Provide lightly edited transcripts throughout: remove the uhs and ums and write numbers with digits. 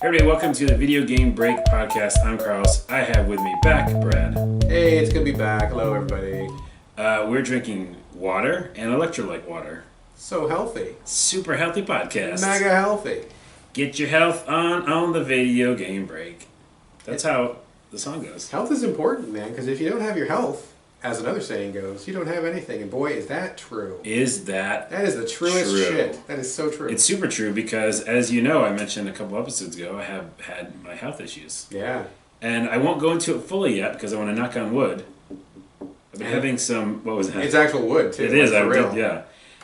Everybody, welcome to the Video Game Break Podcast. I'm Carlos. I have with me back Brad. Hey, it's good to be back. Hello, everybody. We're drinking water and electrolyte water. So healthy. Super healthy podcast. Mega healthy. Get your health on the Video Game Break. That's how the song goes. Health is important, man, because if you don't have your health, as another saying goes, you don't have anything. And boy, is that true. Is that That is the truest true? shit. That is so true. It's super true because, as you know, I mentioned a couple episodes ago, I have had my health issues. Yeah. And I won't go into it fully yet because I want to knock on wood. I've been having some, what was that? It's actual wood, too. It is, for real. yeah.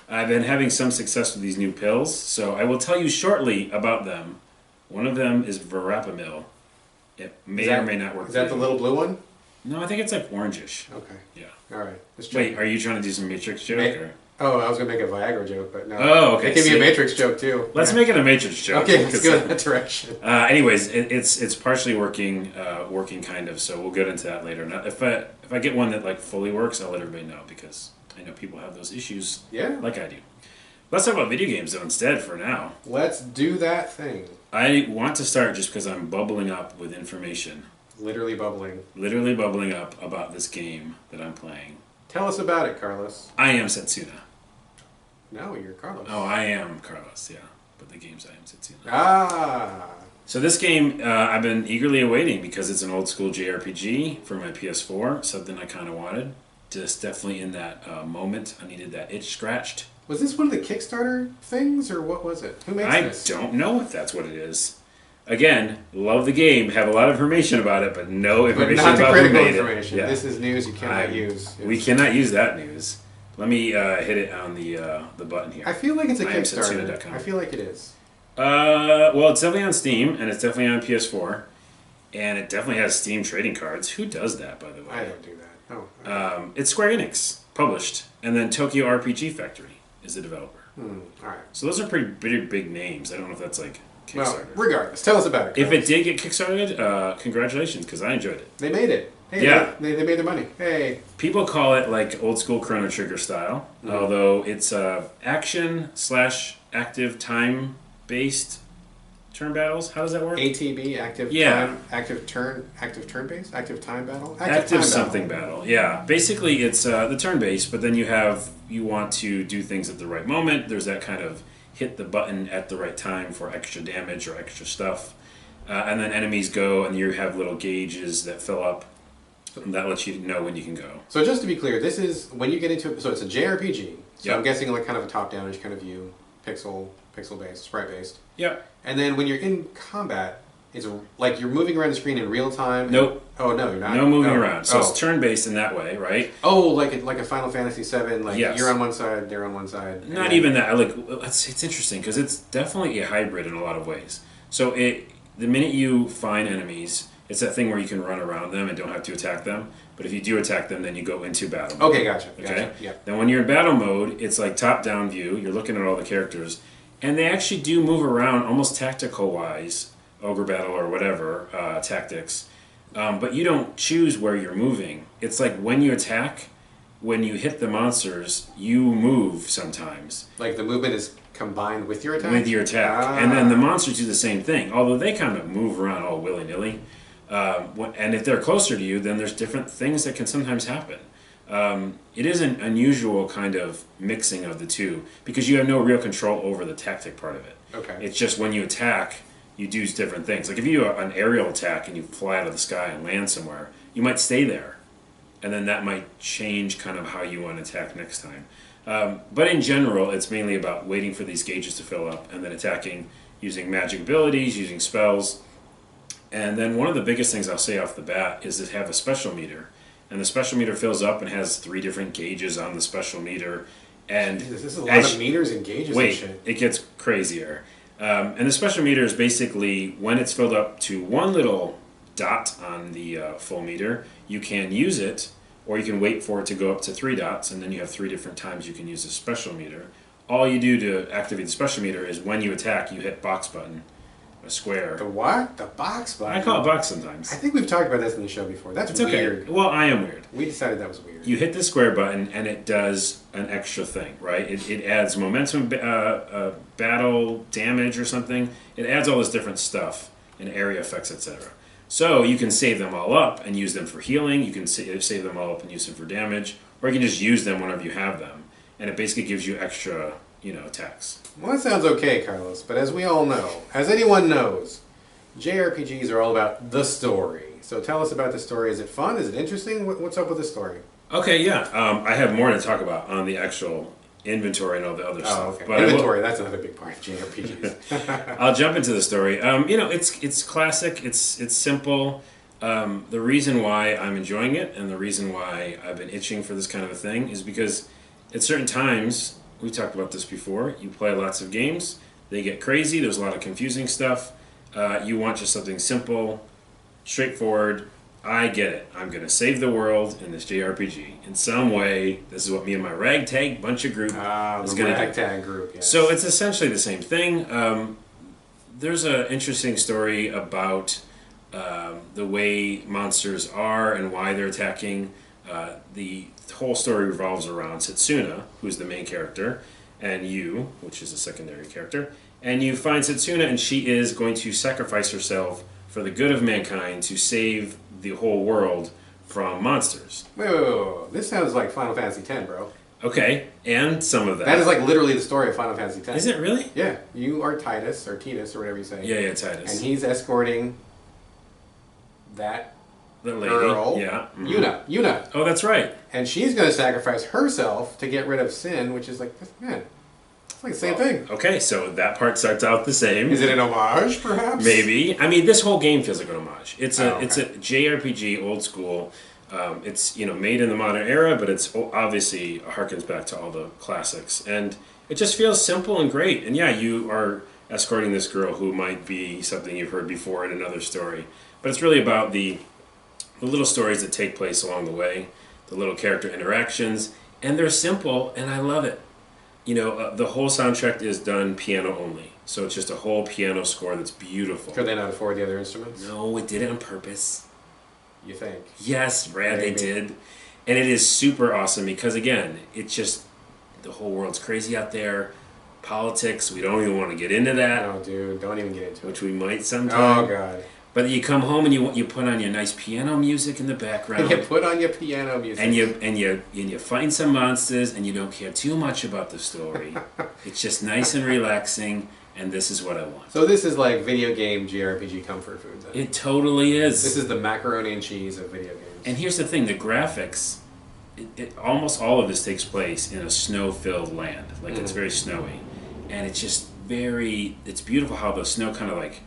I've been having some success with these new pills, so I will tell you shortly about them. One of them is Verapamil. It may or may not work. Is that the little blue one? No, I think it's like orangish. Okay. Yeah. All right. Let's check. Wait, are you trying to do some Matrix joke? Or? Oh, I was going to make a Viagra joke, but no. Oh, okay. It can be a Matrix joke, too. Let's make it a Matrix joke. Okay, let's go in that direction. Anyways, it's partially working kind of, so we'll get into that later. Now, if I get one that like fully works, I'll let everybody know because I know people have those issues. Yeah. Like I do. Let's talk about video games though instead for now. Let's do that thing. I want to start just because I'm bubbling up with information. Literally bubbling. Literally bubbling up about this game that I'm playing. Tell us about it, Carlos. I am Setsuna. No, you're Carlos. Oh, I am Carlos, yeah. But the game's I am Setsuna. Ah. So this game I've been eagerly awaiting because it's an old school JRPG for my PS4. Something I kind of wanted. Just definitely in that moment, I needed that itch scratched. Was this one of the Kickstarter things, or what was it? Who makes this? I don't know if that's what it is. Again, love the game, have a lot of information about it, but no information But not the about who critical made information. it. Yeah. This is news you cannot use. We cannot use that news. Let me hit it on the button here. I feel like it's a IamSetsuna.com. Kickstarter. I feel like it is. Well, it's definitely on Steam, and it's definitely on PS4, and it definitely has Steam trading cards. Who does that, by the way? I don't do that. Oh. It's Square Enix, published, and then Tokyo RPG Factory is the developer. All right. So those are pretty big names. I don't know if that's like Well, Kickstarter. regardless, tell us about it. If Carlos. it did get kickstarted, congratulations, because I enjoyed it. They made it. Hey, Yeah. They made their money. Hey. People call it like old school Chrono Trigger style, although it's action/active time based turn battles. How does that work? ATB, active time, active turn base, active time battle, Active time something battle. Yeah, basically it's the turn based, but then you want to do things at the right moment. There's that kind of hit the button at the right time for extra damage or extra stuff, and then enemies go, and you have little gauges that fill up. And that lets you know when you can go. So just to be clear, this is when you get into it. So it's a JRPG. So Yep. I'm guessing like kind of a top-down-ish kind of view, pixel based, sprite based. Yep. And then when you're in combat, it's like you're moving around the screen in real time. Nope. Oh no, you're not. No moving Oh. around. So Oh. it's turn based in that way, right? Oh, like a Final Fantasy VII. Like Yes. you're on one side, they're on one side. and Not then- even that. It's interesting because it's definitely a hybrid in a lot of ways. So the minute you find enemies, it's that thing where you can run around them and don't have to attack them. But if you do attack them, then you go into battle mode. Okay, gotcha. Okay. Yeah. Then when you're in battle mode, it's like top-down view. You're looking at all the characters, and they actually do move around almost tactical-wise, ogre battle or whatever tactics. But you don't choose where you're moving. It's like when you attack, when you hit the monsters, you move sometimes Like the movement is combined with your attack. with your attack, and then the monsters do the same thing. Although they kind of move around all willy-nilly. And if they're closer to you, then there's different things that can sometimes happen. It is an unusual kind of mixing of the two because you have no real control over the tactic part of it. Okay. It's just when you attack, you do different things. Like if you do an aerial attack and you fly out of the sky and land somewhere, you might stay there. And then that might change kind of how you want to attack next time. But in general, it's mainly about waiting for these gauges to fill up and then attacking using magic abilities, using spells. And then one of the biggest things I'll say off the bat is to have a special meter. And the special meter fills up and has 3 different gauges on the special meter. And Jesus, this is a lot of meters and gauges and shit. it gets crazier. And the special meter is basically when it's filled up to one little dot on the full meter, you can use it, or you can wait for it to go up to 3 dots, and then you have 3 different times you can use the special meter. All you do to activate the special meter is when you attack, you hit box button, a square. The what? The box button? I call it box sometimes. I think we've talked about this in the show before. That's It's weird. okay. Well, I am weird. We decided that was weird. You hit the square button and it does an extra thing, right? It adds momentum, battle damage or something. It adds all this different stuff and area effects, etc. So you can save them all up and use them for healing. You can save them all up and use them for damage, or you can just use them whenever you have them, and it basically gives you extra, attacks. Well, that sounds okay, Carlos, but as we all know, as anyone knows, JRPGs are all about the story. So tell us about the story. Is it fun? Is it interesting? What's up with the story? Okay, yeah. I have more to talk about on the actual inventory and all the other stuff. Oh, okay. But Inventory, that's another big part of JRPGs. I'll jump into the story. It's classic. It's simple. The reason why I'm enjoying it and the reason why I've been itching for this kind of a thing is because at certain times, we talked about this before, you play lots of games, they get crazy, there's a lot of confusing stuff. You want just something simple, straightforward. I get it. I'm going to save the world in this JRPG. In some way, this is what me and my ragtag bunch of group is The going to do. ragtag group, yes. So it's essentially the same thing. There's an interesting story about the way monsters are and why they're attacking. The whole story revolves around Setsuna, who's the main character, and you, which is a secondary character. And you find Setsuna, and she is going to sacrifice herself for the good of mankind to save the whole world from monsters. Wait. This sounds like Final Fantasy X, bro. Okay, and some of that. That is like literally the story of Final Fantasy X. Is it really? Yeah. You are Titus, or Titus, or whatever you say. Yeah, Titus. And he's escorting that the lady. girl, Yeah. Mhm. Yuna. Oh, that's right. And she's going to sacrifice herself to get rid of sin, which is like, man, it's like the same thing. Okay, so that part starts out the same. Is it an homage, perhaps? Maybe. I mean, this whole game feels like an homage. It's a Oh, okay. it's a JRPG, old school. It's made in the modern era, but it's obviously harkens back to all the classics, and it just feels simple and great. And yeah, you are escorting this girl who might be something you've heard before in another story, but it's really about the little stories that take place along the way, the little character interactions, and they're simple, and I love it. The whole soundtrack is done piano only, so it's just a whole piano score that's beautiful. Could they not afford the other instruments? No, it did it on purpose. You think? Yes, Brad, they Maybe. did. And it is super awesome because, again, it's just the whole world's crazy out there. Politics, we don't even want to get into that, No, dude, don't even get into it. which we might sometime. Oh, God. But you come home and you put on your nice piano music in the background. You put on your piano music. And you find some monsters and you don't care too much about the story. It's just nice and relaxing, and this is what I want. So this is like video game JRPG comfort food, then. It totally is. This is the macaroni and cheese of video games. And here's the thing: the graphics. Almost all of this takes place in a snow-filled land. Like it's very snowy, and it's just it's beautiful how the snow kind of like,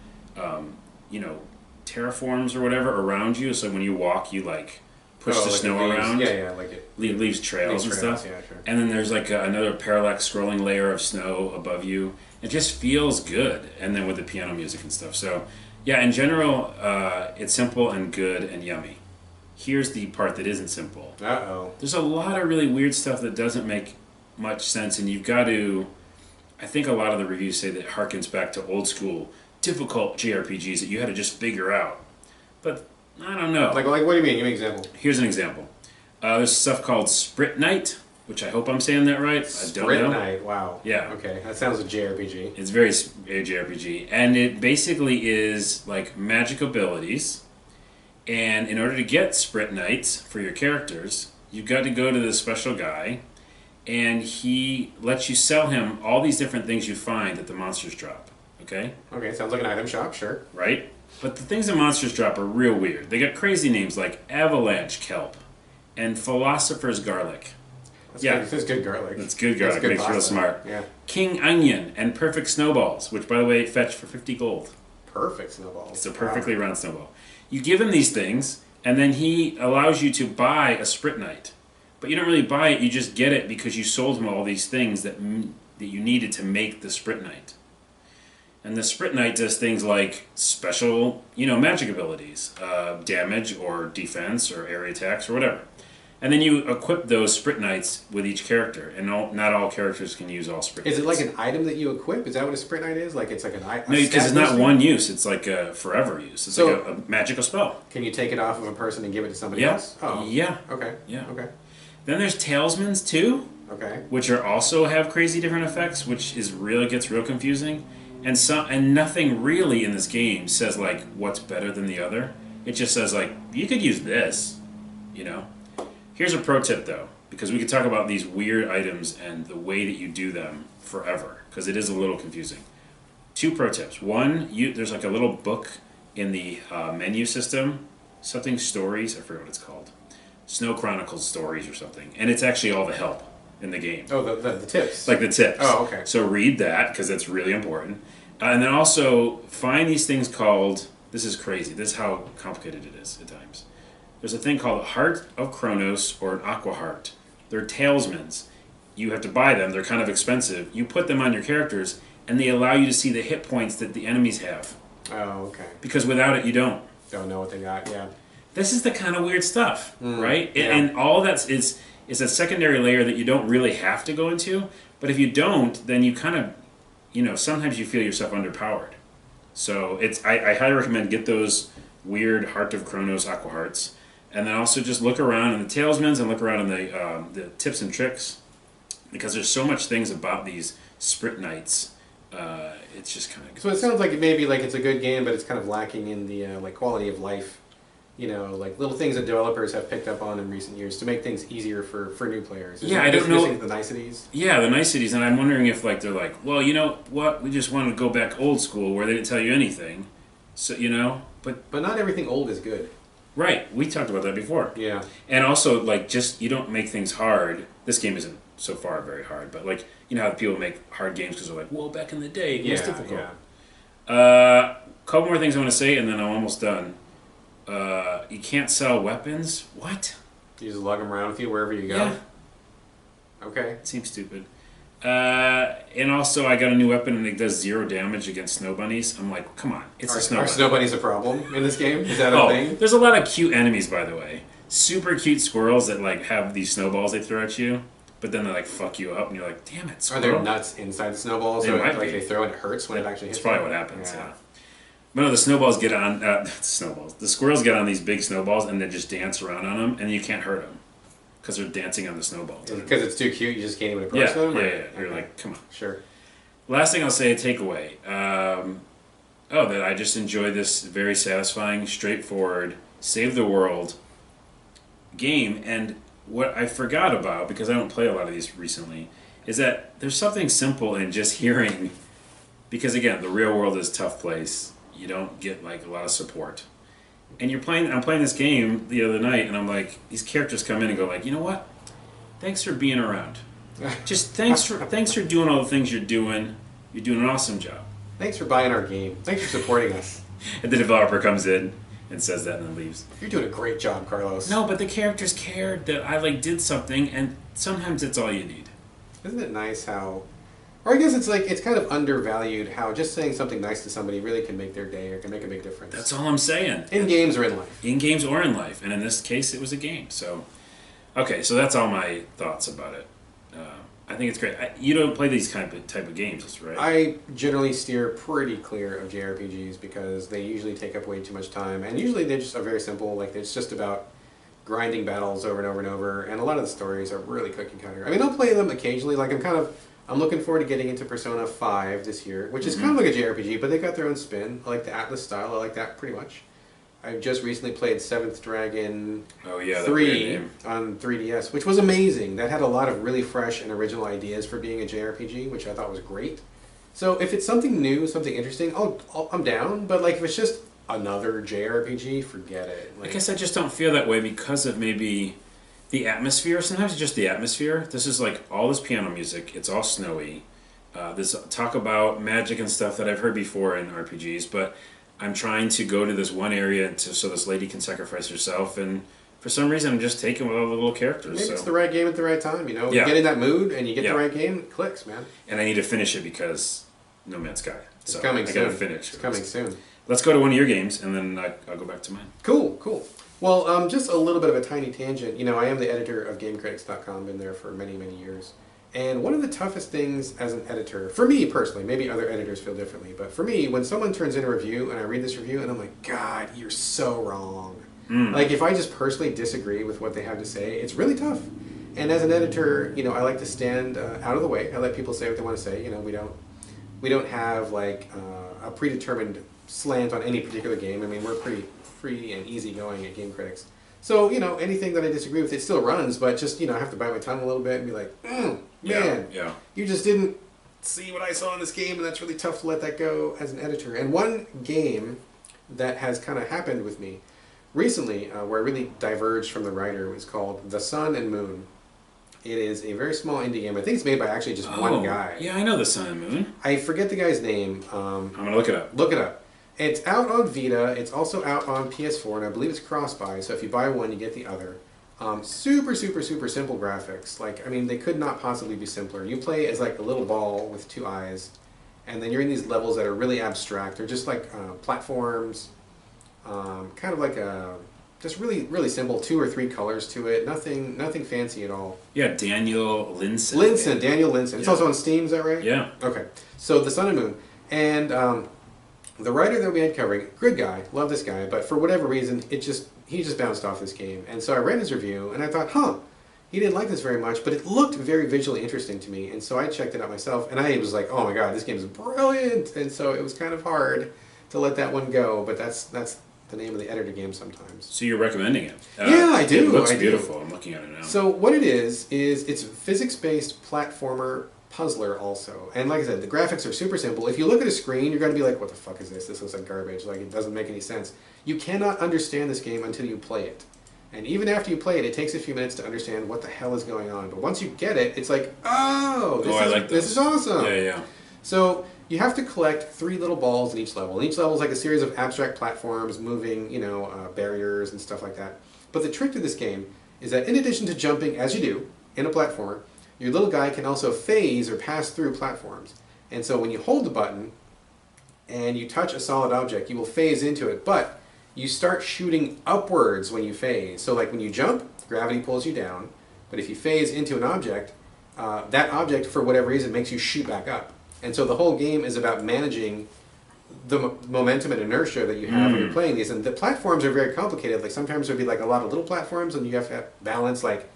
terraforms or whatever around you. So when you walk, you like push the like snow it leaves- around. Yeah, like it. Leaves trails and trails, stuff. yeah, sure. And then there's like another parallax scrolling layer of snow above you. It just feels good. And then with the piano music and stuff. So yeah, in general, it's simple and good and yummy. Here's the part that isn't simple. Uh-oh. There's a lot of really weird stuff that doesn't make much sense, and you've got to. I think a lot of the reviews say that it harkens back to old school, difficult JRPGs that you had to just figure out. But I don't know. Like what do you mean? Give me an example. Here's an example. There's stuff called Sprit Knight, which I hope I'm saying that right. I don't Sprint know. Night, wow. Yeah. Okay, that sounds like JRPG. It's very JRPG, and it basically is like magic abilities. And in order to get Sprit Knights for your characters, you've got to go to this special guy, and he lets you sell him all these different things you find that the monsters drop. Okay? Okay, sounds like an item shop, sure. Right? But the things the monsters drop are real weird. They got crazy names like Avalanche Kelp and Philosopher's Garlic. That's good garlic. That's good garlic. Makes you real pasta. smart. Yeah. King Onion and Perfect Snowballs, which, by the way, fetch for 50 gold. Perfect snowballs. It's a perfectly round snowball. You give him these things, and then he allows you to buy a Sprit Knight. But you don't really buy it, you just get it because you sold him all these things that you needed to make the Sprit Knight. And the Sprit Knight does things like special, magic abilities, damage or defense or area attacks or whatever. And then you equip those Sprit Knights with each character, and not all characters can use all Sprit Knights. Is it like an item that you equip? Is that what a Sprit Knight is? Like it's like an item? No, because it's not one use. It's like a forever use. It's like a magical spell. Can you take it off of a person and give it to somebody Yeah. else? Oh. Yeah. Okay. Yeah. Okay. Then there's Talismans too, Okay. which are also have crazy different effects, which is gets real confusing. and nothing really in this game says like what's better than the other. It just says like you could use this, you know. Here's a pro tip though, because we could talk about these weird items and the way that you do them forever, because it is a little confusing. Two pro tips. One, there's like a little book in the menu system, something stories. I forget what it's called. Snow Chronicles stories or something, and it's actually all the help in the game. Oh, the tips. Like the tips. Oh, okay. So read that because that's really important, and then also find these things called. This is crazy. This is how complicated it is at times. There's a thing called a Heart of Kronos or an Aqua Heart. They're talismans. You have to buy them. They're kind of expensive. You put them on your characters, and they allow you to see the hit points that the enemies have. Oh, okay. Because without it, you don't. Don't know what they got. Yeah. This is the kind of weird stuff, right? Yeah. And all that's is a secondary layer that you don't really have to go into. But if you don't, then you kind of, sometimes you feel yourself underpowered. So I highly recommend get those weird Heart of Kronos Aqua Hearts. And then also just look around in the talismans and look around in the tips and tricks, because there's so much things about these sprint knights. It's just kind of So it sounds like maybe like it's a good game, but it's kind of lacking in the like quality of life. Like little things that developers have picked up on in recent years to make things easier for new players. Yeah, I don't know the niceties. Yeah, the niceties, and I'm wondering if like they're like, well, you know what, we just want to go back old school where they didn't tell you anything, so But not everything old is good. Right, we talked about that before. Yeah. And also, like, just you don't make things hard. This game isn't so far very hard, but like, how people make hard games because they're like, well, back in the day, it was difficult. Yeah. Couple more things I want to say, and then I'm almost done. You can't sell weapons. What? You just lug them around with you wherever you go. Yeah. Okay. It seems stupid. And also, I got a new weapon, and it does 0 damage against snow bunnies. I'm like, come on, it's a snow Are bunny. snow bunnies a problem in this game? Is that a thing? There's a lot of cute enemies, by the way. Super cute squirrels that like have these snowballs they throw at you, but then they like fuck you up, and you're like, damn it, squirrel. Are there nuts inside the snowballs? They So might like be. they throw and it hurts when it actually hits? That's probably what happens. Yeah. But no, the snowballs get on. The squirrels get on these big snowballs, and they just dance around on them, and you can't hurt them because they're dancing on the snowball. Because it's too cute, you just can't even approach them? Yeah. You're like, come on. Sure. Last thing I'll say, a takeaway. That I just enjoyed this very satisfying, straightforward, save the world game. And what I forgot about, because I don't play a lot of these recently, is that there's something simple in just hearing, because again, the real world is a tough place. You don't get like a lot of support. And I'm playing this game the other night, and I'm like, these characters come in and go like, you know what? Thanks for being around. Just thanks for doing all the things you're doing. You're doing an awesome job. Thanks for buying our game. Thanks for supporting us. And the developer comes in and says that and then leaves. You're doing a great job, Carlos. No, but the characters cared that I like did something, and sometimes it's all you need. Isn't it nice how... Or I guess it's like, it's kind of undervalued how just saying something nice to somebody really can make their day or can make a big difference. That's all I'm saying. In games or in life. In games or in life. And in this case, it was a game. So, okay, so that's all my thoughts about it. I think it's great. You don't play these type of games, right? I generally steer pretty clear of JRPGs because they usually take up way too much time. And usually they just are very simple. Like, it's just about grinding battles over and over and over. And a lot of the stories are really cookie cutter. I mean, I'll play them occasionally. Like, I'm looking forward to getting into Persona 5 this year, which is kind of like a JRPG, but they got their own spin. I like the Atlas style. I like that pretty much. I just recently played Seventh Dragon 3 on 3DS, which was amazing. That had a lot of really fresh and original ideas for being a JRPG, which I thought was great. So if it's something new, something interesting, I'm down. But like if it's just another JRPG, forget it. Like, I guess I just don't feel that way because of maybe the atmosphere. Sometimes it's just the atmosphere. This is like all this piano music. It's all snowy. There's talk about magic and stuff that I've heard before in RPGs, but I'm trying to go to this one area so this lady can sacrifice herself, and for some reason I'm just taken with all the little characters. Maybe it's the right game at the right time, You get in that mood and you get the right game, it clicks, man. And I need to finish it because No Man's Sky. It's coming soon. I gotta finish. It's coming soon. Let's go to one of your games, and then I'll go back to mine. Cool. Well, just a little bit of a tiny tangent. I am the editor of GameCritics.com, been there for many, many years. And one of the toughest things as an editor, for me personally, maybe other editors feel differently, but for me, when someone turns in a review and I read this review and I'm like, God, you're so wrong. Like if I just personally disagree with what they have to say, it's really tough. And as an editor, I like to stand out of the way. I let people say what they want to say. We don't We don't have like a predetermined slant on any particular game. I mean, we're pretty free and easygoing at Game Critics. So, anything that I disagree with, it still runs, but just, I have to bite my tongue a little bit and be like, man, you just didn't see what I saw in this game, and that's really tough to let that go as an editor. And one game that has kind of happened with me recently, where I really diverged from the writer, was called The Sun and Moon. It is a very small indie game. I think it's made by actually just one guy. Yeah, I know The Sun and Moon. I forget the guy's name. I'm going to look it up. Look it up. It's out on Vita. It's also out on PS4, and I believe it's cross-buy, so if you buy one, you get the other. Super, super, super simple graphics. Like, I mean, they could not possibly be simpler. You play as like a little ball with two eyes, and then you're in these levels that are really abstract. They're just like platforms, kind of like just really, really simple. 2 or 3 colors to it. Nothing fancy at all. Yeah, Daniel Linson. Daniel Linson. It's also on Steam, is that right? Yeah. Okay. So The Sun and Moon. And the writer that we had covering, good guy, love this guy, but for whatever reason, he just bounced off this game. And so I read his review, and I thought, he didn't like this very much, but it looked very visually interesting to me. And so I checked it out myself, and I was like, oh my god, this game is brilliant! And so it was kind of hard to let that one go, but that's the name of the editor game sometimes. So you're recommending it? Yeah, I do. It looks beautiful. I'm looking at it now. So what it is it's a physics-based platformer puzzler also. And like I said, the graphics are super simple. If you look at a screen, you're going to be like, what the fuck is this? This looks like garbage. Like, it doesn't make any sense. You cannot understand this game until you play it. And even after you play it, it takes a few minutes to understand what the hell is going on. But once you get it, it's like, this is awesome. Yeah. So you have to collect 3 little balls in each level. And each level is like a series of abstract platforms, moving, barriers and stuff like that. But the trick to this game is that in addition to jumping, as you do, in a platformer, your little guy can also phase or pass through platforms. And so when you hold the button and you touch a solid object, you will phase into it. But you start shooting upwards when you phase. So like when you jump, gravity pulls you down. But if you phase into an object, that object, for whatever reason, makes you shoot back up. And so the whole game is about managing the momentum and inertia that you have when you're playing these. And the platforms are very complicated. Like sometimes there'll be like a lot of little platforms, and you have to balance like,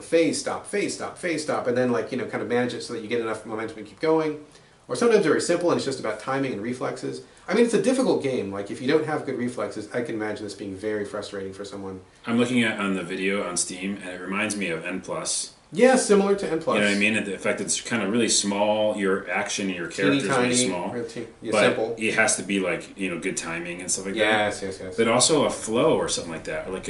phase stop, phase stop, phase stop, and then like, kind of manage it so that you get enough momentum to keep going. Or sometimes they're very simple and it's just about timing and reflexes. I mean, it's a difficult game. Like, if you don't have good reflexes, I can imagine this being very frustrating for someone. I'm looking at on the video on Steam, and it reminds me of N+. Yeah, similar to N+. You know what I mean? The fact that it's kind of really small, your action and your character's really small. But simple. It has to be like, good timing and stuff like that. Yes. But also a Flow or something like that. Or like,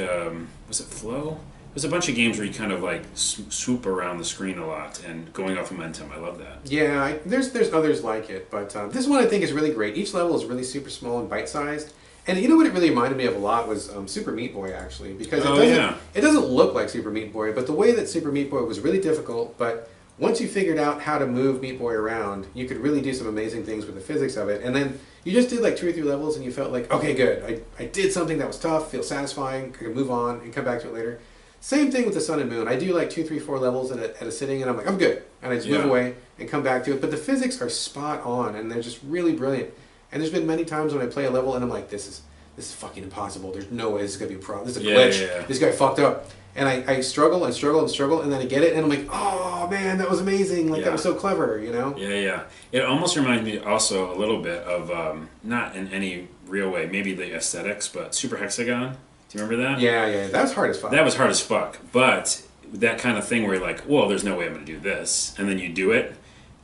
was it Flow? There's a bunch of games where you kind of like swoop around the screen a lot and going off momentum. I love that. Yeah, there's others like it, but this one I think is really great. Each level is really super small and bite-sized. And you know what it really reminded me of a lot was Super Meat Boy, actually, because it doesn't look like Super Meat Boy, but the way that Super Meat Boy was really difficult, but once you figured out how to move Meat Boy around, you could really do some amazing things with the physics of it. And then you just did like 2 or 3 levels and you felt like, okay, good, I did something that was tough, feels satisfying, I can move on and come back to it later. Same thing with the Sun and Moon. I do like 2, 3, 4 levels at a sitting, and I'm like, I'm good. And I just move away and come back to it. But the physics are spot on, and they're just really brilliant. And there's been many times when I play a level, and I'm like, this is fucking impossible. There's no way this is going to be a problem. This is a glitch. Yeah. This guy fucked up. And I struggle and struggle and struggle, and then I get it, and I'm like, oh, man, that was amazing. Like, that was so clever, Yeah. It almost reminds me also a little bit of, not in any real way, maybe the aesthetics, but Super Hexagon. Do you remember that? Yeah. That was hard as fuck. That was hard as fuck. But that kind of thing where you're like, well, there's no way I'm going to do this. And then you do it,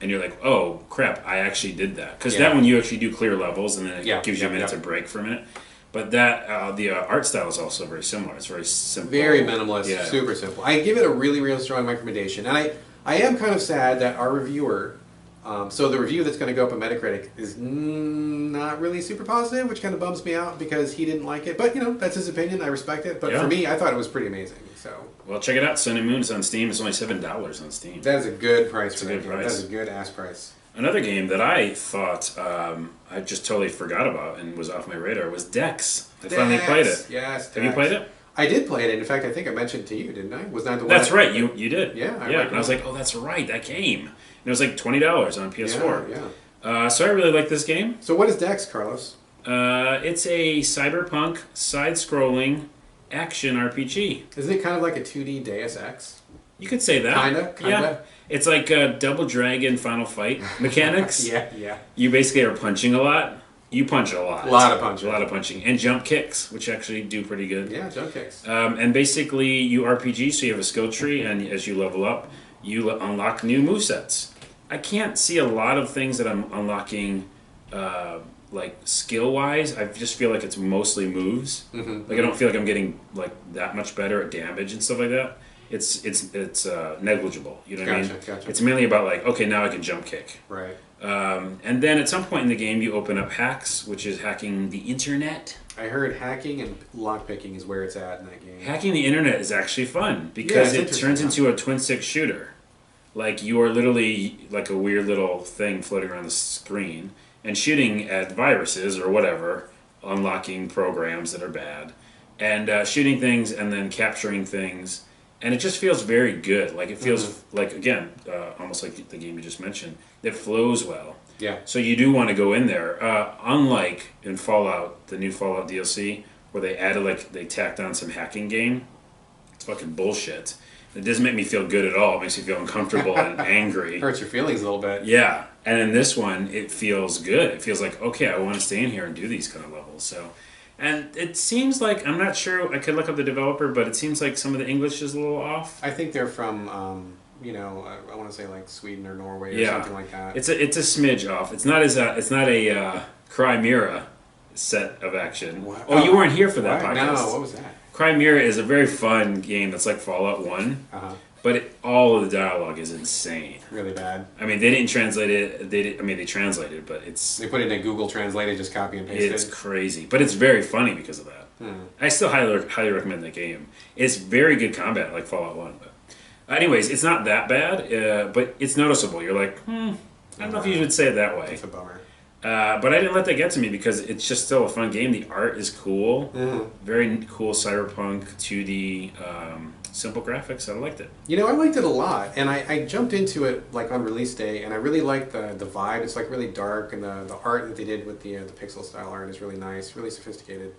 and you're like, oh, crap, I actually did that. Because that one you actually do clear levels, and then it gives you a minute to break from it. But that the art style is also very similar. It's very simple. Very minimalist, super simple. I give it a really, really strong recommendation. And I am kind of sad that our reviewer... so the review that's going to go up on Metacritic is not really super positive, which kind of bums me out because he didn't like it. But, that's his opinion. I respect it. But for me, I thought it was pretty amazing. So well, check it out. Sun and Moon is on Steam. It's only $7 on Steam. That is a good price for that game. Price. That is a good ass price. Another game that I thought I just totally forgot about and was off my radar was Dex. I finally played it. Yes, Dex. Have you played it? I did play it. In fact, I think I mentioned it to you, didn't I? Was not the one? That's right. You did. Yeah. And I was like, oh, that's right. That game. And it was like $20 on PS4. Yeah. So I really like this game. So what is Dex, Carlos? It's a cyberpunk side-scrolling action RPG. Isn't it kind of like a 2D Deus Ex? You could say that. Kinda. Yeah. It's like Double Dragon Final Fight mechanics. Yeah. You basically are punching a lot. You punch a lot. A lot of punching. A lot of punching. And jump kicks, which actually do pretty good. Yeah, jump kicks. And basically, you RPG, so you have a skill tree, and as you level up, you unlock new movesets. I can't see a lot of things that I'm unlocking, like skill-wise. I just feel like it's mostly moves. Mm-hmm. Like I don't feel like I'm getting like that much better at damage and stuff like that. It's negligible. You know what I mean? Gotcha. It's mainly about like, okay, now I can jump kick. Right. And then at some point in the game, you open up hacks, which is hacking the internet. I heard hacking and lockpicking is where it's at in that game. Hacking the internet is actually fun because Yeah, it turns into a twin-stick shooter. Like you are literally like a weird little thing floating around the screen and shooting at viruses or whatever, unlocking programs that are bad, and shooting things and then capturing things. And it just feels very good. Like it feels like, again, almost like the game you just mentioned. It flows well. Yeah. So you do want to go in there. Unlike in Fallout, the new Fallout DLC, where they tacked on some hacking game. It's fucking bullshit. It doesn't make me feel good at all. It makes me feel uncomfortable and angry. Hurts your feelings a little bit. Yeah. And in this one, it feels good. It feels like, okay, I want to stay in here and do these kind of levels. So, and it seems like, I'm not sure, I could look up the developer, but it seems like some of the English is a little off. I think they're from, I want to say like Sweden or Norway or something like that. It's a smidge off. It's not a Chimera set of action. Wow. Oh, you weren't here for that What? podcast. No, what was that? Chimera is a very fun game that's like Fallout 1, but all of the dialogue is insane. Really bad. I mean, they didn't translate it. They translated it, but it's... They put it in Google Translate, just copy and paste It's it. crazy, but it's very funny because of that. I still highly recommend that game. It's very good combat, like Fallout 1. But anyways, it's not that bad, but it's noticeable. You're like, I don't know if you should say it that way. It's a bummer. But I didn't let that get to me because it's just still a fun game. The art is cool. Very cool cyberpunk 2D, simple graphics. I liked it. You know, I liked it a lot, and I jumped into it like on release day, and I really liked the vibe. It's like really dark, and the art that they did with the pixel style art is really nice, really sophisticated.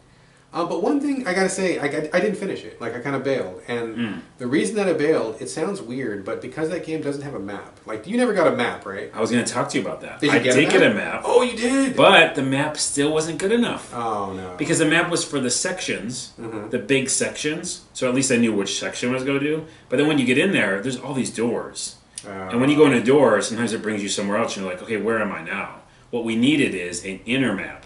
But one thing I gotta say, I didn't finish it. Like I kind of bailed, and the reason that I bailed, it sounds weird, but because that game doesn't have a map. Like you never got a map, right? I was going to talk to you about that. Did you get a map. Oh, you did. But the map still wasn't good enough. Oh no. Because the map was for the sections, the big sections. So at least I knew which section I was going to do. But then when you get in there, there's all these doors. And when you go in a door, sometimes it brings you somewhere else, and you're like, okay, where am I now? What we needed is an inner map.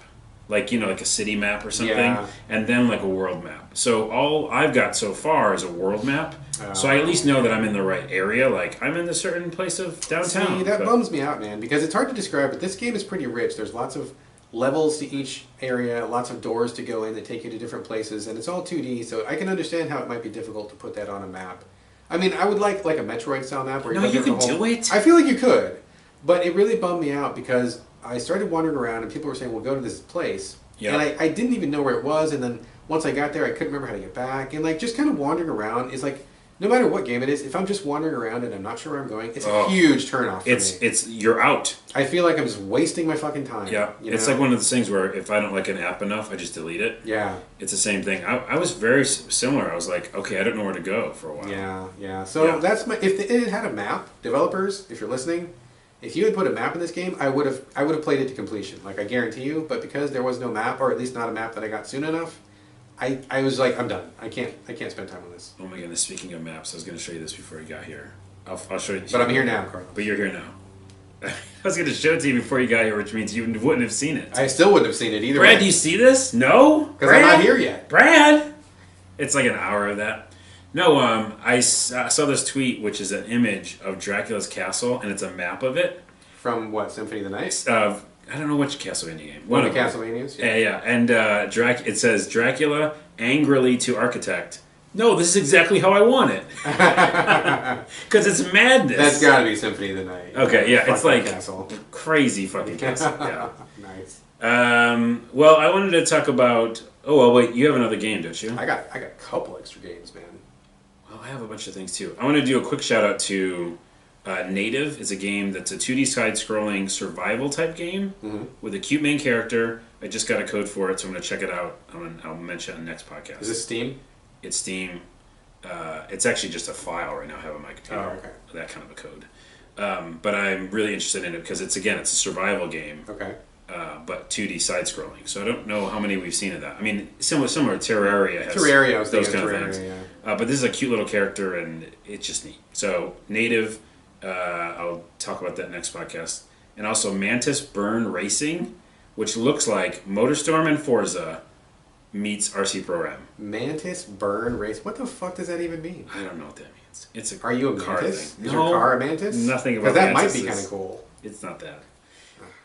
Like, like a city map or something, and then like a world map. So all I've got so far is a world map. So I at least know that I'm in the right area. Like, I'm in a certain place of downtown. See, that bums me out, man, because it's hard to describe, but this game is pretty rich. There's lots of levels to each area, lots of doors to go in that take you to different places, and it's all 2D, so I can understand how it might be difficult to put that on a map. I mean, I would like a Metroid-style map where you can do it. I feel like you could, but it really bummed me out because I started wandering around and people were saying, well, go to this place. Yeah. And I didn't even know where it was. And then once I got there, I couldn't remember how to get back. And like just kind of wandering around is like, no matter what game it is, if I'm just wandering around and I'm not sure where I'm going, it's a huge turnoff for me. You're out. I feel like I'm just wasting my fucking time. Yeah. It's like one of those things where if I don't like an app enough, I just delete it. Yeah. It's the same thing. I was very similar. I was like, okay, I don't know where to go for a while. Yeah. So that's if it had a map, developers, if you're listening, if you had put a map in this game, I would have played it to completion. Like I guarantee you. But because there was no map, or at least not a map that I got soon enough, I was like, I'm done. I can't spend time on this. Oh my goodness! Speaking of maps, I was going to show you this before you got here. I'll show you. But I'm here now, Carlos. But you're here now. I was going to show it to you before you got here, which means you wouldn't have seen it. I still wouldn't have seen it either. Brad, do you see this? No, because I'm not here yet. Brad, it's like an hour of that. No, I saw this tweet, which is an image of Dracula's castle, and it's a map of it. From what, Symphony of the Night? I don't know which Castlevania game. One of the Castlevanias? Yeah. And it says, Dracula angrily to architect. No, this is exactly how I want it. Because it's madness. That's got to be Symphony of the Night. Okay, yeah, it's like castle. Crazy fucking castle. Yeah. Nice. Well, I wanted to talk about... Oh, well, wait, you have another game, don't you? I got a couple extra games, man. Well, I have a bunch of things, too. I want to do a quick shout-out to... Native is a game that's a 2D side-scrolling survival type game with a cute main character. I just got a code for it, so I'm going to check it out. I'll mention it on the next podcast. Is this Steam? It's Steam. It's actually just a file right now I have on my computer. Oh, okay. That kind of a code. But I'm really interested in it because it's a survival game. Okay. But 2D side scrolling. So I don't know how many we've seen of that. I mean, similar Terraria has Terraria, I was those thinking kind of Terraria, things. yeah. But this is a cute little character and it's just neat. So native, I'll talk about that next podcast. And also Mantis Burn Racing, which looks like MotorStorm and Forza meets RC Pro Am. Mantis Burn Race. What the fuck does that even mean? I don't know what that means. It's a Are you a car mantis? thing. Is your car a mantis? Nothing about that might mantises. be kind of cool. It's not that.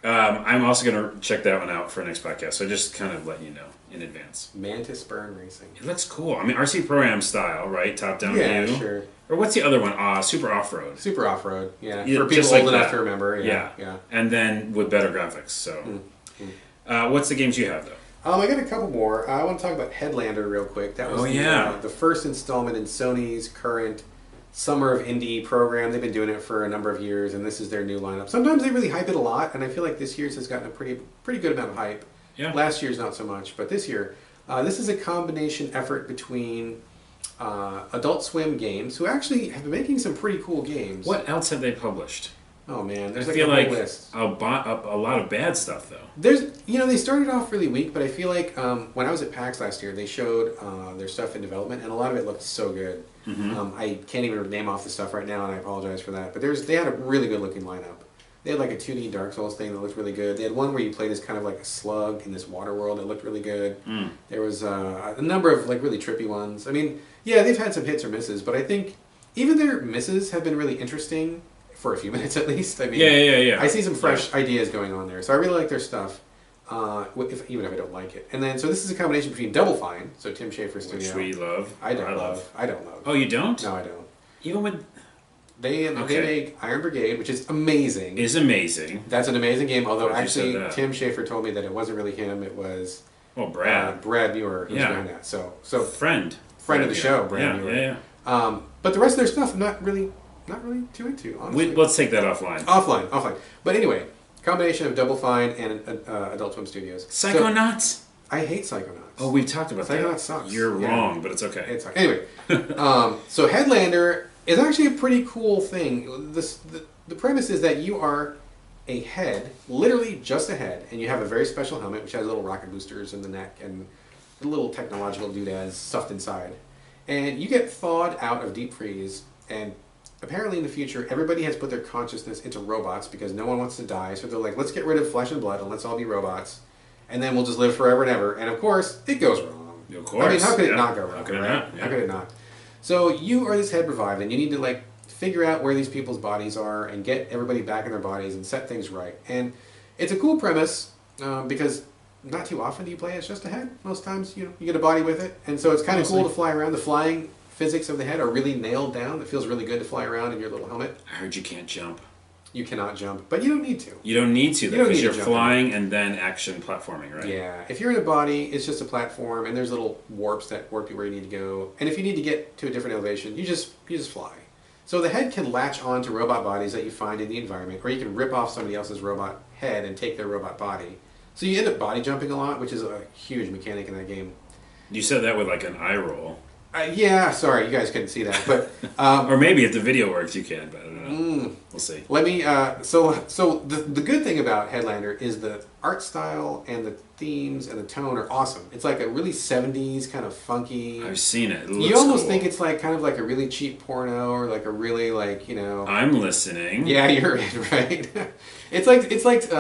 I'm also going to check that one out for next podcast. So just kind of letting you know in advance. Mantis Burn Racing. It looks cool. I mean, RC Pro Am style, right? Top down Yeah, view. sure. Or what's the other one? Super Off Road. Super Off Road. Yeah. Yeah, For people just like old enough that. to remember. Yeah. Yeah. And then with better graphics. So, what's the games you have though? I got a couple more. I want to talk about Headlander real quick. That was the first installment in Sony's current Summer of Indie program. They've been doing it for a number of years, and this is their new lineup. Sometimes they really hype it a lot, and I feel like this year's has gotten a pretty good amount of hype. Yeah. Last year's not so much, but this year, this is a combination effort between Adult Swim Games, who actually have been making some pretty cool games. What else have they published? Oh man, there's I like feel a whole like list. a lot of bad stuff though. There's, they started off really weak, but I feel like when I was at PAX last year, they showed their stuff in development, and a lot of it looked so good. Mm-hmm. I can't even name off the stuff right now, and I apologize for that. But they had a really good looking lineup. They had like a 2D Dark Souls thing that looked really good. They had one where you played as kind of like a slug in this water world that looked really good. Mm. There was a number of like really trippy ones. I mean, yeah, they've had some hits or misses, but I think even their misses have been really interesting for a few minutes at least. I mean, Yeah. I see some fresh ideas going on there, so I really like their stuff. Even if I don't like it, and then so this is a combination between Double Fine, so Tim Schafer's Which studio. we love. I don't love. Oh, you don't? No, I don't. Even with They make Iron Brigade, which is amazing. is amazing. That's an amazing game. Although Glad you said actually, that. Tim Schafer told me that it wasn't really him. It was Well, Brad, Brad Muir who's Yeah. doing that. So friend of the show, Brad Muir. Yeah. But the rest of their stuff, I'm not really too into. Honestly, Let's take that offline. offline. But anyway, combination of Double Fine and Adult Swim Studios. Psychonauts. I hate Psychonauts. Oh, we've talked about that. Psychonauts sucks. You're Yeah. wrong, but it's okay. It's like, anyway, so Headlander is actually a pretty cool thing. The premise is that you are a head, literally just a head, and you have a very special helmet which has little rocket boosters in the neck and little technological doodads stuffed inside. And you get thawed out of deep freeze, and apparently in the future everybody has put their consciousness into robots because no one wants to die, so they're like, let's get rid of flesh and blood and let's all be robots, and then we'll just live forever and ever. And of course, it goes wrong. Of course. I mean, how could it yeah. not go wrong? How could it right? not? Yeah. How could it not? So you are this head revived, and you need to figure out where these people's bodies are and get everybody back in their bodies and set things right. And it's a cool premise because not too often do you play as just a head. Most times, you get a body with it, and so it's kind of cool to fly around. The flying physics of the head are really nailed down. It feels really good to fly around in your little helmet. I heard you can't jump. You cannot jump, but you don't need to. You don't need to, You though, don't because need to you're jump flying and then action platforming, right? Yeah, if you're in a body, it's just a platform, and there's little warps that warp you where you need to go. And if you need to get to a different elevation, you just fly. So the head can latch on to robot bodies that you find in the environment, or you can rip off somebody else's robot head and take their robot body. So you end up body jumping a lot, which is a huge mechanic in that game. You said that with like an eye roll. Yeah, sorry, you guys couldn't see that, but Or maybe if the video works, you can, but I don't know. We'll see. let me. So the good thing about Headlander is the art style and the themes and the tone are awesome. It's like a really 70s kind of funky. I've seen it. It looks You almost cool. think it's like kind of like a really cheap porno or like a really I'm listening. Yeah, you're in, right. it's like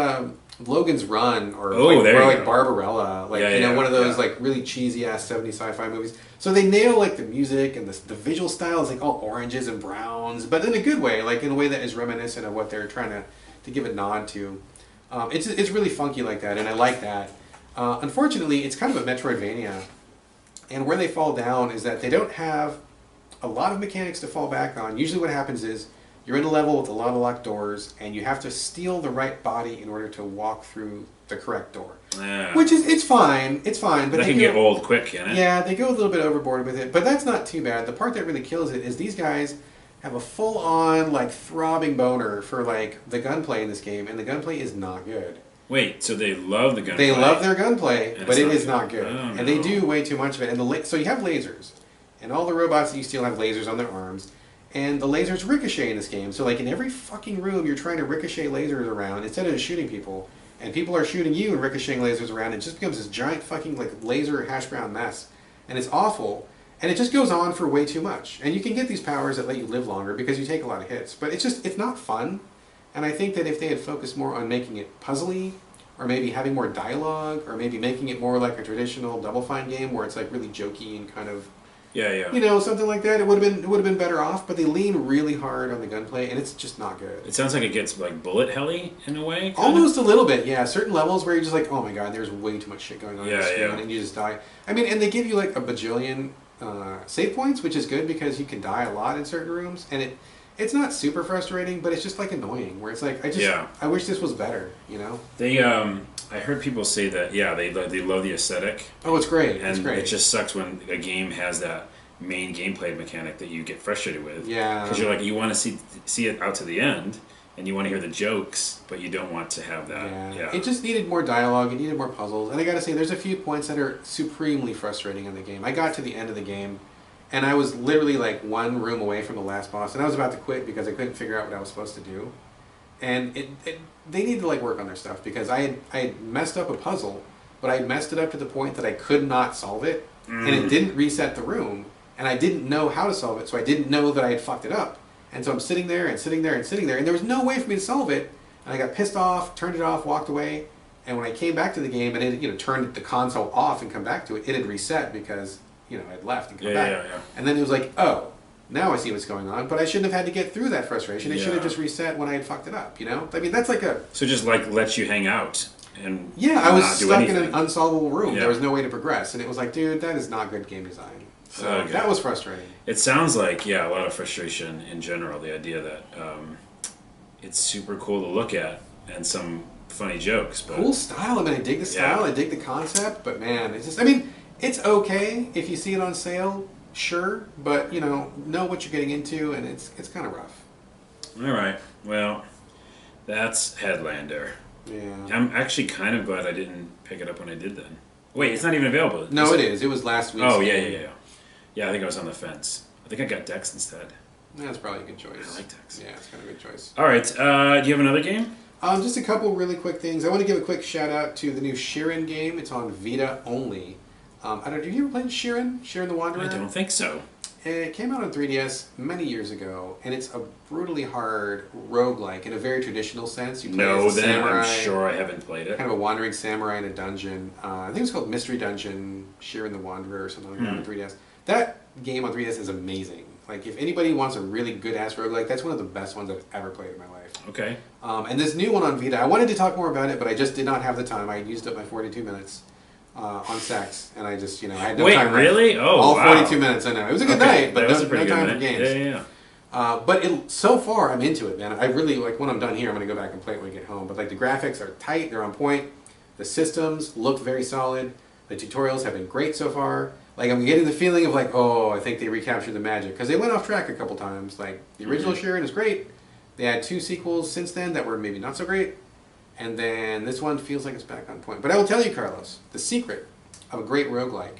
Logan's Run or there you like go. Barbarella, one of those like really cheesy ass 70s sci-fi movies. So they nail like the music and the visual style is like all oranges and browns, but in a good way, like in a way that is reminiscent of what they're trying to give a nod to. It's really funky like that, and I like that. Unfortunately, it's kind of a Metroidvania, and where they fall down is that they don't have a lot of mechanics to fall back on. Usually what happens is you're in a level with a lot of locked doors, and you have to steal the right body in order to walk through the correct door. Yeah. Which is, it's fine, but that they can get old quick, can it? Yeah, they go a little bit overboard with it, but that's not too bad. The part that really kills it is these guys have a full-on, like, throbbing boner for, like, the gunplay in this game, and the gunplay is not good. Wait, so they love the gunplay? They love their gunplay, And but it's it not is good. not good. Oh, And they no. do way too much of it. And so you have lasers, and all the robots that you steal have lasers on their arms, and the lasers ricochet in this game. So like in every fucking room, you're trying to ricochet lasers around instead of just shooting people, and people are shooting you and ricocheting lasers around. It just becomes this giant fucking like laser hash brown mess, and it's awful. And it just goes on for way too much. And you can get these powers that let you live longer because you take a lot of hits, but it's not fun. And I think that if they had focused more on making it puzzly, or maybe having more dialogue, or maybe making it more like a traditional Double Fine game where it's like really jokey and kind of, you know, something like that, it would have been better off. But they lean really hard on the gunplay, and it's just not good. It sounds like it gets like bullet helly in a way. Almost a little bit, yeah. Certain levels where you're just like, oh my god, there's way too much shit going on the screen, and you just die. I mean, and they give you like a bajillion save points, which is good because you can die a lot in certain rooms, and it's not super frustrating, but it's just like annoying. Where it's like I wish this was better, you know. They I heard people say that they love the aesthetic. Oh, it's great. And it's great. It just sucks when a game has that main gameplay mechanic that you get frustrated with. Yeah. Because you're like you want to see it out to the end, and you want to hear the jokes, but you don't want to have that. Yeah. It just needed more dialogue. It needed more puzzles. And I gotta say, there's a few points that are supremely frustrating in the game. I got to the end of the game, and I was literally like one room away from the last boss, and I was about to quit because I couldn't figure out what I was supposed to do. And they need to like work on their stuff because I had messed up a puzzle, but I had messed it up to the point that I could not solve it, and it didn't reset the room, and I didn't know how to solve it, so I didn't know that I had fucked it up. And so I'm sitting there and sitting there and sitting there, and there was no way for me to solve it. And I got pissed off, turned it off, walked away. And when I came back to the game and it turned the console off and come back to it, it had reset because I'd left and come back. And then it was like, oh, now I see what's going on. But I shouldn't have had to get through that frustration. It should have just reset when I had fucked it up. I mean, that's like so just like lets you hang out and I was not do stuck anything. in an unsolvable room. There was no way to progress, and it was like, dude, that is not good game design. So that was frustrating. It sounds like, a lot of frustration in general. The idea that it's super cool to look at and some funny jokes. But cool style. I mean, I dig the style. I dig the concept. But man, it's just, I mean, it's okay if you see it on sale, sure. But, know what you're getting into, and it's kind of rough. All right. Well, that's Headlander. Yeah. I'm actually kind of glad I didn't pick it up when I did then. Wait, it's not even available. No, it is. It was last week. Oh, yeah. Yeah, I think I was on the fence. I think I got Dex instead. That's probably a good choice. I like Dex. Yeah, it's kind of a good choice. All right. Do you have another game? Just a couple really quick things. I want to give a quick shout out to the new Sheeran game. It's on Vita only. I don't know. Have you ever played Sheeran? Sheeran the Wanderer? I don't think so. It came out on 3DS many years ago, and it's a brutally hard roguelike in a very traditional sense. You play as a samurai, I'm sure I haven't played it. Kind of a wandering samurai in a dungeon. I think it's called Mystery Dungeon, Sheeran the Wanderer, or something like that on 3DS. That game on 3DS is amazing. Like, if anybody wants a really good-ass roguelike, that's one of the best ones I've ever played in my life. Okay. And this new one on Vita, I wanted to talk more about it, but I just did not have the time. I used up my 42 minutes on sex, and I just, I had no time. Wait, really? Oh, all wow. 42 minutes, I know. It was a good night, but no time for games. Yeah. But so far, I'm into it, man. I really, when I'm done here, I'm going to go back and play it when I get home. But, the graphics are tight. They're on point. The systems look very solid. The tutorials have been great so far. I'm getting the feeling of I think they recaptured the magic. Because they went off track a couple times. The original Sheeran is great. They had 2 sequels since then that were maybe not so great. And then this one feels like it's back on point. But I will tell you, Carlos, the secret of a great roguelike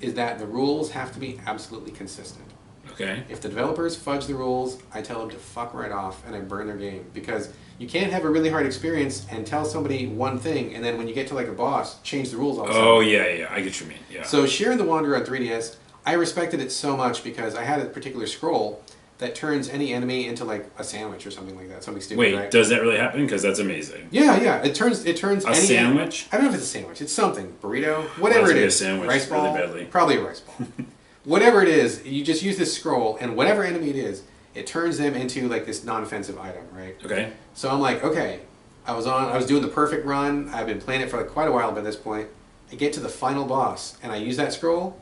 is that the rules have to be absolutely consistent. Okay. If the developers fudge the rules, I tell them to fuck right off and I burn their game. Because you can't have a really hard experience and tell somebody one thing, and then when you get to a boss, change the rules all of a sudden. Oh, yeah, I get what you mean. Yeah. So Sheeran the Wanderer on 3DS, I respected it so much because I had a particular scroll that turns any enemy into a sandwich or something like that. Something stupid. Wait, right? does that really happen? Because that's amazing. Yeah. It turns a any sandwich. I don't know if it's a sandwich. It's something burrito, whatever it is. A sandwich. Rice ball. Really badly. Probably a rice ball. Whatever it is, you just use this scroll, and whatever enemy it is, it turns them into this non-offensive item, right? Okay. So I'm okay. I was doing the perfect run. I've been playing it for quite a while by this point. I get to the final boss, and I use that scroll.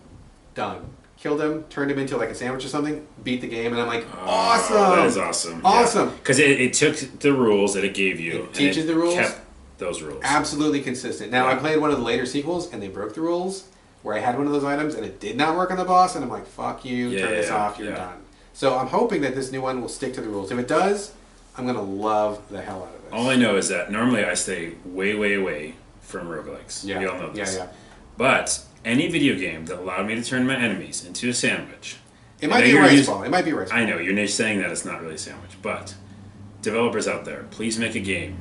Done. Killed him, turned him into a sandwich or something, beat the game, and I'm awesome! That is awesome. Awesome! Because it took the rules that it gave you. It teaches the rules. Kept those rules. Absolutely consistent. Now, I played one of the later sequels, and they broke the rules, where I had one of those items, and it did not work on the boss, and I'm fuck you, turn this off, you're done. So I'm hoping that this new one will stick to the rules. If it does, I'm going to love the hell out of this. All I know is that normally I stay way, way away from roguelikes. Yeah. We all know this. Yeah. But any video game that allowed me to turn my enemies into a sandwich. It might be a rice ball. It might be a rice ball. I know, you're saying that it's not really a sandwich, but developers out there, please make a game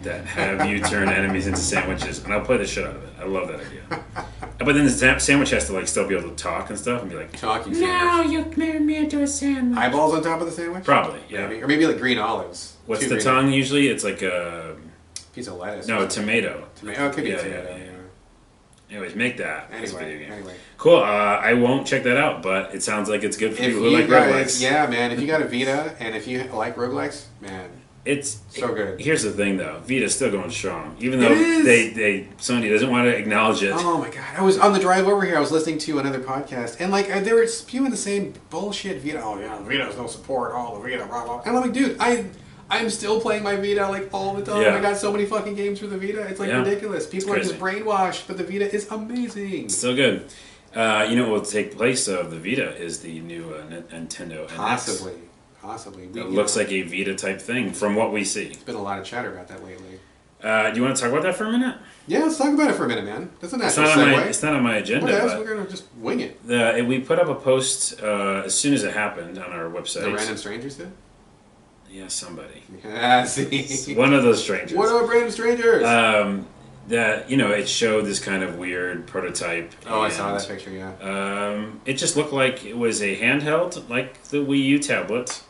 that have you turn enemies into sandwiches, and I'll play the shit out of it. I love that idea. But then the sandwich has to like still be able to talk and stuff, and be like, Talking "No, sandwich. you made me into a sandwich." Eyeballs on top of the sandwich? Probably, yeah. Maybe. Or maybe like green olives. What's Two the green tongue usually? It's like a piece of lettuce. no, or a something. tomato. Tomato. Oh, it could be Yeah, a tomato. yeah, yeah. Anyways, make that as a video Anyway, game. anyway. Cool. I won't check that out, but it sounds like it's good for If people who you like guys, roguelikes. yeah, man, if you got a Vita and if you like roguelikes, man, It's so good. Here's the thing, though. Vita's still going strong, even though It is. Sony doesn't want to acknowledge it. Oh my god! I was on the drive over here. I was listening to another podcast, and like they were spewing the same bullshit. Vita. Oh yeah, Vita has no support. Oh, the Vita. Blah blah. And I'm like, dude, I'm still playing my Vita like all the time. Yeah. I got so many fucking games for the Vita. It's like Yeah. ridiculous. People are It's just brainwashed, but the Vita is amazing. Still good. You know what will take place of the Vita is the new Nintendo NX. Possibly. It looks like a Vita type thing from what we see. There's been a lot of chatter about that lately. Do you want to talk about that for a minute? Yeah, let's talk about it for a minute, man. That's a It's natural not on segue. it's not on my agenda. What else? But We're gonna just wing it. we put up a post as soon as it happened on our website. The random strangers did. Yeah, somebody. Yeah, see. One of those strangers. What up, random strangers? That it showed this kind of weird prototype. I and, saw that picture. Yeah. It just looked like it was a handheld, like the Wii U tablet,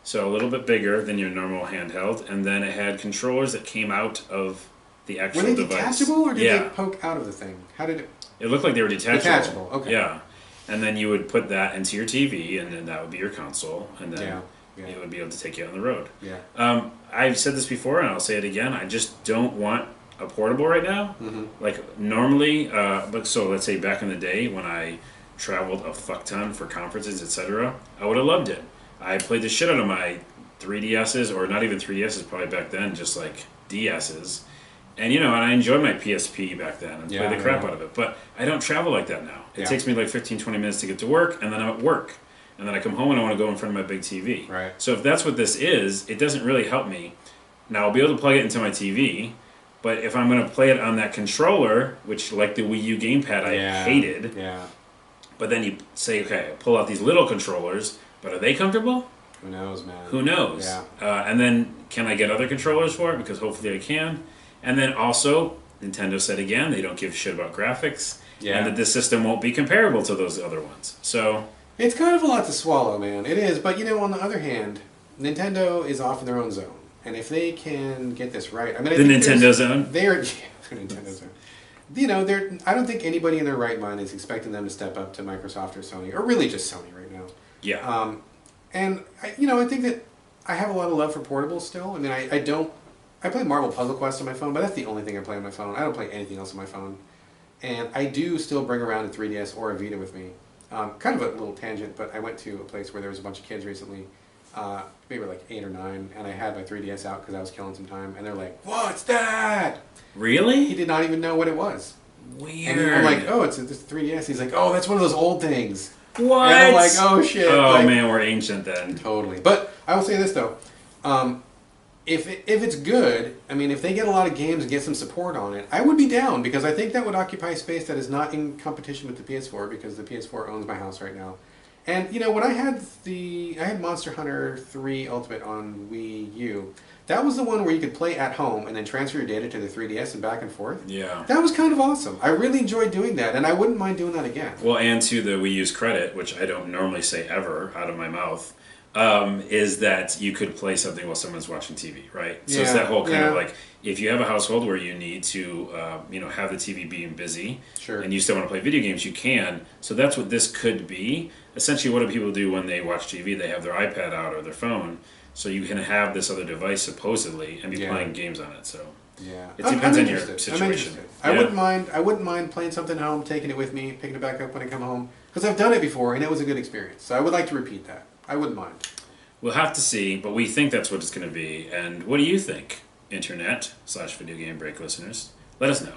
so a little bit bigger than your normal handheld, and then it had controllers that came out of the actual Were they device. detachable or did yeah. they poke out of the thing? How did it? It looked like they were detachable. Detachable, okay. Yeah, and then you would put that into your TV, and then that would be your console, and then Yeah. it would be able to take you on the road. Yeah. I've said this before, and I'll say it again. I just don't want a portable right now. Mm-hmm. Like normally, but so let's say back in the day when I traveled a fuck ton for conferences, etc., I would have loved it. I played the shit out of my 3DSs, or not even 3DSs, probably back then, just like DSs. And and I enjoyed my PSP back then and played the crap out of it. But I don't travel like that now. It takes me like 15, 20 minutes to get to work, and then I'm at work. And then I come home and I want to go in front of my big TV. Right. So if that's what this is, it doesn't really help me. Now I'll be able to plug it into my TV, but if I'm going to play it on that controller, which like the Wii U gamepad I hated, Yeah. but then you say, okay, pull out these little controllers, but are they comfortable? Who knows, man? Who knows? Yeah. And then can I get other controllers for it? Because hopefully I can. And then also, Nintendo said again, they don't give a shit about graphics, and that this system won't be comparable to those other ones. So It's kind of a lot to swallow, man. It is, but on the other hand, Nintendo is off in their own zone, and if they can get this right, I mean, I the think Nintendo Zone. They're Nintendo zone. They're. I don't think anybody in their right mind is expecting them to step up to Microsoft or Sony, or really just Sony right now. Yeah. And I think that I have a lot of love for portables still. I mean, I don't. I play Marvel Puzzle Quest on my phone, but that's the only thing I play on my phone. I don't play anything else on my phone, and I do still bring around a 3DS or a Vita with me. Kind of a little tangent, but I went to a place where there was a bunch of kids recently. Maybe like 8 or 9, and I had my 3DS out because I was killing some time, and they're like, "What's that?" He Really? did not even know what it was. Weird. And I'm like, "Oh, it's a 3DS." He's like, "Oh, that's one of those old things." What? And I'm like, "Oh shit!" Oh Like, man, we're ancient then. totally. But I will say this though, if it's good, I mean, if they get a lot of games and get some support on it, I would be down because I think that would occupy space that is not in competition with the PS4 because the PS4 owns my house right now. And when I had Monster Hunter 3 Ultimate on Wii U, that was the one where you could play at home and then transfer your data to the 3DS and back and forth. Yeah. That was kind of awesome. I really enjoyed doing that, and I wouldn't mind doing that again. Well, and to the Wii U's credit, which I don't normally say ever out of my mouth, is that you could play something while someone's watching TV, right? So it's Yeah, that whole kind of yeah. like, if you have a household where you need to, have the TV being busy, Sure. and you still want to play video games, you can. So that's what this could be. Essentially, what do people do when they watch TV? They have their iPad out or their phone, so you can have this other device supposedly and be Yeah. playing games on it. So Yeah, it depends on your interested. I'm situation. interested. I Yeah. wouldn't mind playing something at home, taking it with me, picking it back up when I come home, because I've done it before and it was a good experience. So I would like to repeat that. I wouldn't mind. We'll have to see, but we think that's what it's going to be. And what do you think, Internet/Video Game Break listeners? Let us know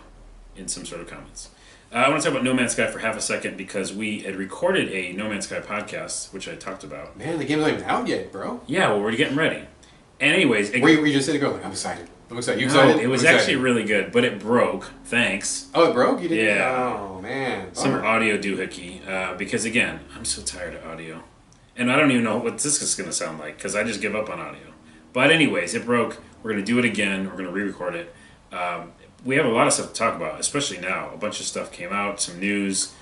in some sort of comments. I want to talk about No Man's Sky for half a second because we had recorded a No Man's Sky podcast, which I talked about. Man, the game's not even out yet, bro. Yeah, well, we're getting ready. And anyways, Were you just sitting there going, like, I'm excited. I'm excited. You no, excited? it was I'm actually excited. really good, but it broke. Thanks. Oh, it broke? You didn't? Yeah. Oh, man. Some Bummer. audio doohickey, because again, I'm so tired of audio. And I don't even know what this is going to sound like, because I just give up on audio. But anyways, it broke. We're going to do it again. We're going to re-record it. We have a lot of stuff to talk about, especially now. A bunch of stuff came out, some news.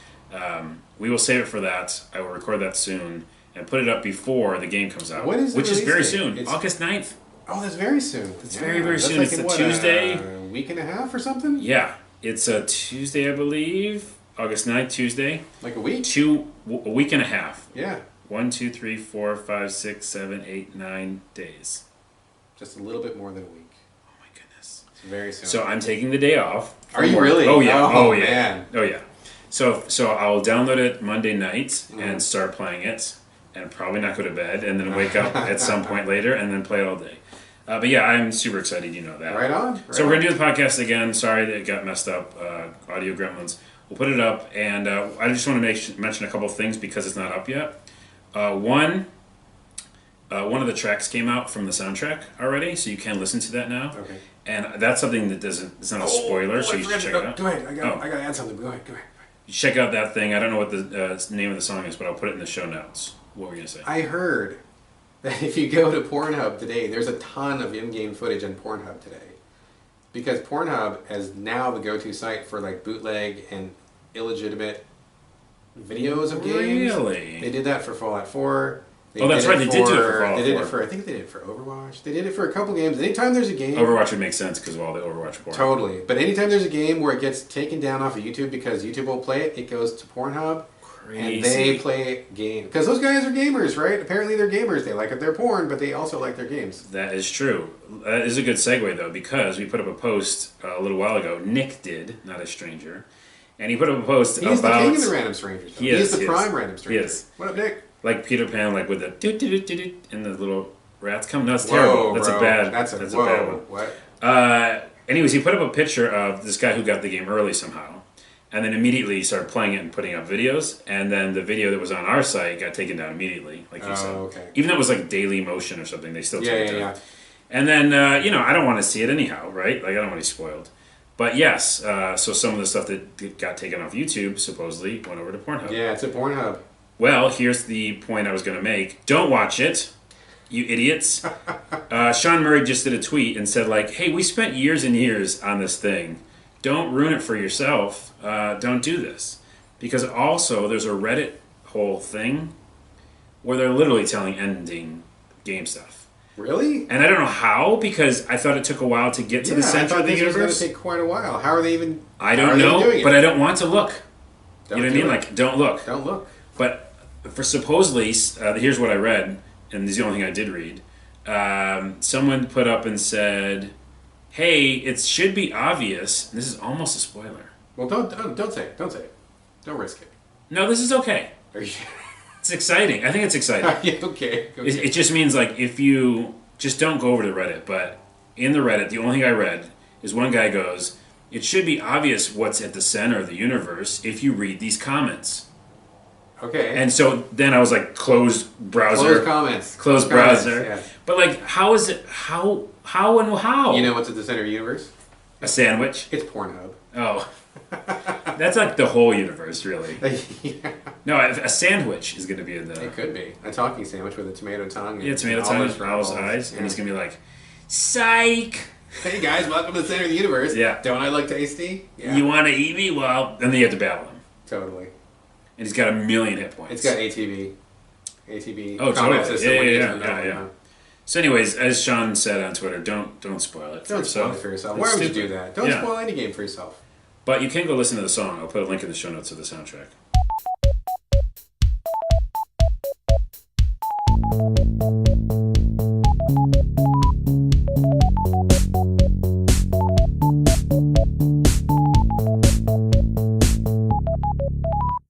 We will save it for that. I will record that soon and put it up before the game comes out. When is the which is release very date? soon. It's- August 9th. Oh, that's very soon. It's very, very that's soon. Like It's in a what, Tuesday. A week and a half or something? Yeah. It's a Tuesday, I believe. August 9th, Tuesday. Like a week? A week and a half. Yeah. 1, 2, 3, 4, 5, 6, 7, 8, 9 days. Just a little bit more than a week. Oh my goodness. It's very soon. So I'm taking the day off. Are you from work. really? Oh yeah. Oh, Oh, yeah. man. Oh yeah. So I'll download it Monday night Mm-hmm. and start playing it, and probably not go to bed, and then wake up at some point later and then play it all day. But yeah, I'm super excited. You know that. Right on. Right So we're on. gonna do the podcast again. Sorry that it got messed up. Audio gremlins. We'll put it up, and I just want to mention a couple of things because it's not up yet. One of the tracks came out from the soundtrack already, so you can listen to that now. Okay. And that's something that doesn't. It's not a spoiler, so you should check it out. Go ahead. I Oh. got to add something. Go ahead. You check out that thing. I don't know what the name of the song is, but I'll put it in the show notes. What were you gonna say? I heard that if you go to Pornhub today, there's a ton of in-game footage on Pornhub today. Because Pornhub is now the go-to site for like bootleg and illegitimate videos of games. Really? They did that for Fallout 4. Oh, that's right, they did do it for Fallout They did 4. it for, I think they did it for Overwatch. They did it for a couple games. Anytime there's a game... Overwatch would make sense because of all the Overwatch porn. Totally. But anytime there's a game where it gets taken down off of YouTube because YouTube will play it, it goes to Pornhub. Crazy. And they play game. Because those guys are gamers, right? Apparently they're gamers. They like their porn, but they also like their games. That is true. That is a good segue, though, because we put up a post a little while ago. Nick did, not a stranger. And he put up a post He's about... the king of the random strangers. Though. He He's is, the he prime is. random stranger. He is. What up, Nick? Like Peter Pan, like with the doot and the little rats come. No, that's Whoa, terrible. That's bro. a bad. That's a bad whoa. one. What? Anyways, he put up a picture of this guy who got the game early somehow, and then immediately started playing it and putting up videos. And then the video that was on our site got taken down immediately, like you said. Okay. Even though it was like Daily Motion or something, they still took it down. Yeah. And then I don't want to see it anyhow, right? Like I don't want to be spoiled. But yes, so some of the stuff that got taken off YouTube supposedly went over to Pornhub. Yeah, it's a Pornhub. Well, here's the point I was going to make. Don't watch it, you idiots. Sean Murray just did a tweet and said, like, hey, we spent years and years on this thing. Don't ruin it for yourself. Don't do this. Because also, there's a Reddit whole thing where they're literally telling ending game stuff. Really? And I don't know how, because I thought it took a while to get to the center of the this was universe. going to take quite a while. How are they even... I how are don't they know, doing it? but I don't want to look. Don't You know what I do mean? it. Like, don't look. Don't look. But for supposedly, here's what I read, and this is the only thing I did read. Someone put up and said, "Hey, it should be obvious." And this is almost a spoiler. Well, don't say it. Don't say it. Don't risk it. No, this is okay. Are you... It's exciting. I think it's exciting. yeah, okay. It just means like if you just don't go over to Reddit. But in the Reddit, the only thing I read is one guy goes, "It should be obvious what's at the center of the universe if you read these comments." Okay. And so then I was like, closed browser. Close comments. Close comments, browser. yeah. But like, how is it? How and how? You know what's at the center of the universe? A sandwich. It's Pornhub. Oh, that's like the whole universe, really. yeah. No, a sandwich is going to be in the It could be. A talking sandwich with a tomato tongue. yeah, tomato and tongue olive and owl's eyeballs. eyes, Yeah. and he's going to be like, "Psych! Hey guys, welcome to the center of the universe. Yeah. Don't I look tasty? Yeah. You want to eat me?" Well, and then you have to battle him, Totally. and he's got 1,000,000 hit points. It's got ATB. ATB. Oh, comment totally. system Yeah, when you yeah, get yeah, to the middle, yeah, you yeah. know. So, anyways, as Sean said on Twitter, don't spoil it. Don't spoil it for yourself. It's Why would you stupid. do that? Don't Yeah. spoil any game for yourself. But you can go listen to the song. I'll put a link in the show notes of the soundtrack.